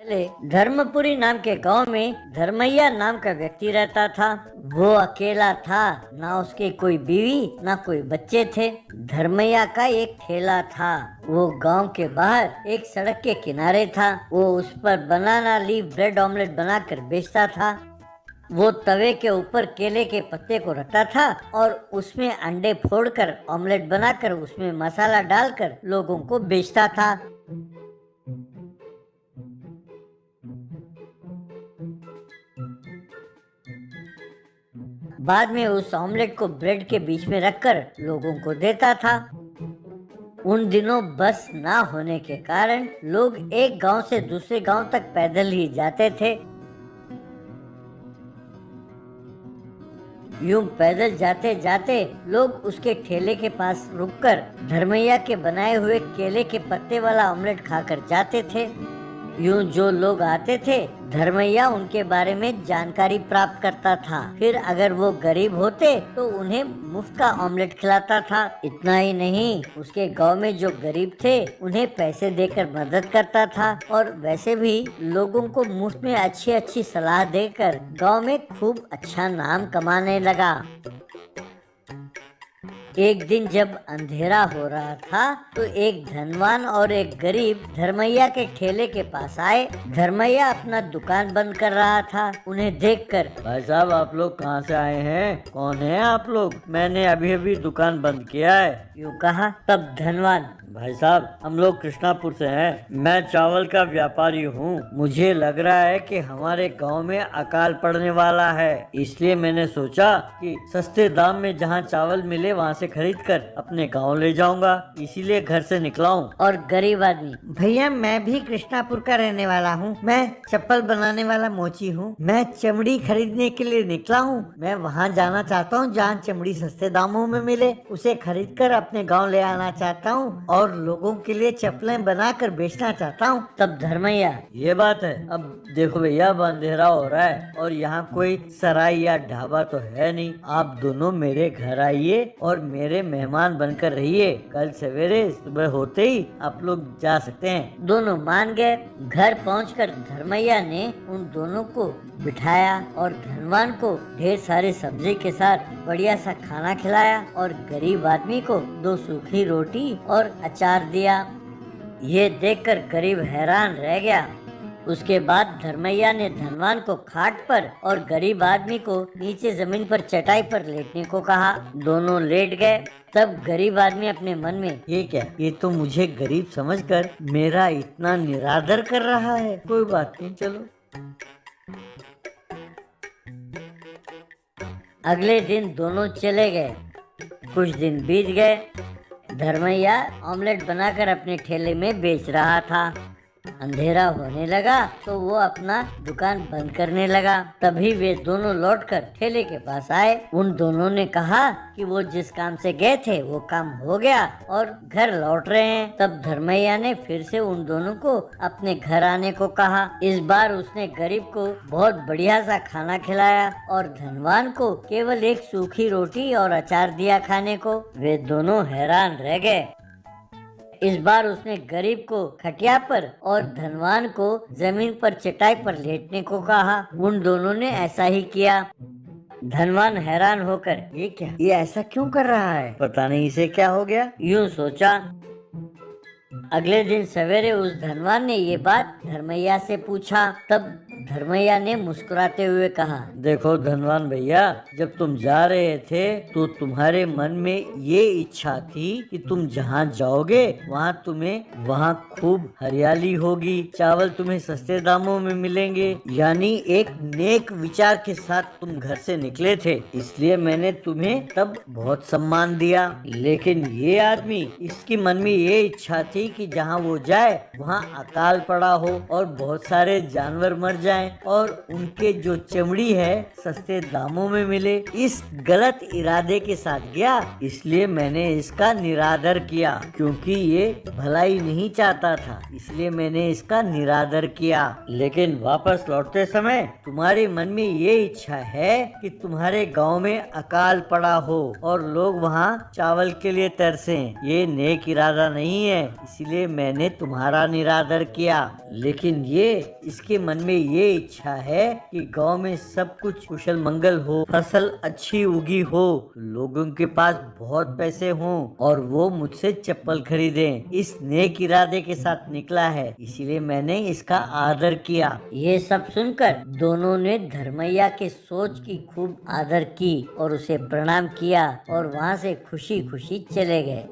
पहले धर्मपुरी नाम के गांव में धर्मैया नाम का व्यक्ति रहता था। वो अकेला था, ना उसके कोई बीवी ना कोई बच्चे थे। धर्मैया का एक ठेला था। वो गांव के बाहर एक सड़क के किनारे था। वो उस पर बनाना लीफ ब्रेड ऑमलेट बनाकर बेचता था। वो तवे के ऊपर केले के पत्ते को रखता था और उसमें अंडे फोड़कर ऑमलेट बनाकर उसमें मसाला डालकर लोगों को बेचता था। बाद में उस ऑमलेट को ब्रेड के बीच में रखकर लोगों को देता था। उन दिनों बस ना होने के कारण लोग एक गांव से दूसरे गांव तक पैदल ही जाते थे। यूं पैदल जाते जाते लोग उसके ठेले के पास रुककर धर्मैया के बनाए हुए केले के पत्ते वाला ऑमलेट खाकर जाते थे। यूं जो लोग आते थे धर्मैया उनके बारे में जानकारी प्राप्त करता था। फिर अगर वो गरीब होते तो उन्हें मुफ्त का ऑमलेट खिलाता था। इतना ही नहीं, उसके गांव में जो गरीब थे उन्हें पैसे देकर मदद करता था और वैसे भी लोगों को मुफ्त में अच्छी अच्छी सलाह देकर गांव में खूब अच्छा नाम कमाने लगा। एक दिन जब अंधेरा हो रहा था तो एक धनवान और एक गरीब धर्मैया के ठेले के पास आए। धर्मैया अपना दुकान बंद कर रहा था। उन्हें देखकर, भाई साहब, आप लोग कहाँ से आए हैं? कौन है आप लोग? मैंने अभी अभी दुकान बंद किया है, यूं कहा। तब धनवान, भाई साहब, हम लोग कृष्णापुर से हैं। मैं चावल का व्यापारी हूँ। मुझे लग रहा है कि हमारे गांव में अकाल पड़ने वाला है, इसलिए मैंने सोचा कि सस्ते दाम में जहाँ चावल मिले वहाँ से खरीद कर अपने गांव ले जाऊंगा, इसीलिए घर से निकला हूँ। और गरीब आदमी, भैया मैं भी कृष्णापुर का रहने वाला हूँ। मैं चप्पल बनाने वाला मोची हूँ। मैं चमड़ी खरीदने के लिए निकला हूँ। मैं वहाँ जाना चाहता हूँ जहाँ चमड़ी सस्ते दामों में मिले, उसे खरीद कर अपने गाँव ले आना चाहता हूँ और लोगों के लिए चप्पलें बनाकर बेचना चाहता हूँ। तब धर्मैया, ये बात है। अब देखो भैया, अब अंधेरा हो रहा है और यहाँ कोई सराय या ढाबा तो है नहीं। आप दोनों मेरे घर आइए और मेरे मेहमान बनकर रहिए। कल सवेरे सुबह होते ही आप लोग जा सकते हैं। दोनों मान गए। घर पहुंचकर धर्मैया ने उन दोनों को बिठाया और धनवान को ढेर सारी सब्जी के साथ बढ़िया सा खाना खिलाया और गरीब आदमी को 2 सूखी रोटी और अचार दिया। ये देखकर गरीब हैरान रह गया। उसके बाद धर्मैया ने धनवान को खाट पर और गरीब आदमी को नीचे जमीन पर चटाई पर लेटने को कहा। दोनों लेट गए। तब गरीब आदमी अपने मन में, ये क्या, ये तो मुझे गरीब समझकर मेरा इतना निरादर कर रहा है। कोई बात नहीं, चलो। अगले दिन दोनों चले गए। कुछ दिन बीत गए। धर्मैया ऑमलेट बनाकर अपने ठेले में बेच रहा था। अंधेरा होने लगा तो वो अपना दुकान बंद करने लगा। तभी वे दोनों लौटकर ठेले के पास आए। उन दोनों ने कहा कि वो जिस काम से गए थे वो काम हो गया और घर लौट रहे हैं। तब धर्मैया ने फिर से उन दोनों को अपने घर आने को कहा। इस बार उसने गरीब को बहुत बढ़िया सा खाना खिलाया और धनवान को केवल एक सूखी रोटी और अचार दिया खाने को। वे दोनों हैरान रह गए। इस बार उसने गरीब को खटिया पर और धनवान को जमीन पर चटाई पर लेटने को कहा। उन दोनों ने ऐसा ही किया। धनवान हैरान होकर, ये क्या, ये ऐसा क्यों कर रहा है? पता नहीं इसे क्या हो गया। यूं सोचा। अगले दिन सवेरे उस धनवान ने ये बात धर्मैया से पूछा। तब धर्मैया ने मुस्कुराते हुए कहा, देखो धनवान भैया, जब तुम जा रहे थे तो तुम्हारे मन में ये इच्छा थी कि तुम जहाँ जाओगे वहाँ खूब हरियाली होगी, चावल तुम्हें सस्ते दामों में मिलेंगे। यानी एक नेक विचार के साथ तुम घर से निकले थे, इसलिए मैंने तुम्हें तब बहुत सम्मान दिया। लेकिन ये आदमी, इसकी मन में ये इच्छा थी कि जहाँ वो जाए वहाँ अकाल पड़ा हो और बहुत सारे जानवर मर जाए जाएं और उनके जो चमड़ी है सस्ते दामों में मिले। इस गलत इरादे के साथ गया, इसलिए मैंने इसका निरादर किया, क्योंकि ये भलाई नहीं चाहता था, इसलिए मैंने इसका निरादर किया। लेकिन वापस लौटते समय तुम्हारे मन में ये इच्छा है कि तुम्हारे गांव में अकाल पड़ा हो और लोग वहाँ चावल के लिए तरसें। ये नेक इरादा नहीं है, इसलिए मैंने तुम्हारा निरादर किया। लेकिन ये इसके मन में ये इच्छा है कि गांव में सब कुछ कुशल मंगल हो, फसल अच्छी उगी हो, लोगों के पास बहुत पैसे हों और वो मुझसे चप्पल खरीदें। इस नेक इरादे के साथ निकला है, इसीलिए मैंने इसका आदर किया। ये सब सुनकर दोनों ने धर्मैया के सोच की खूब आदर की और उसे प्रणाम किया और वहाँ से खुशी खुशी चले गए।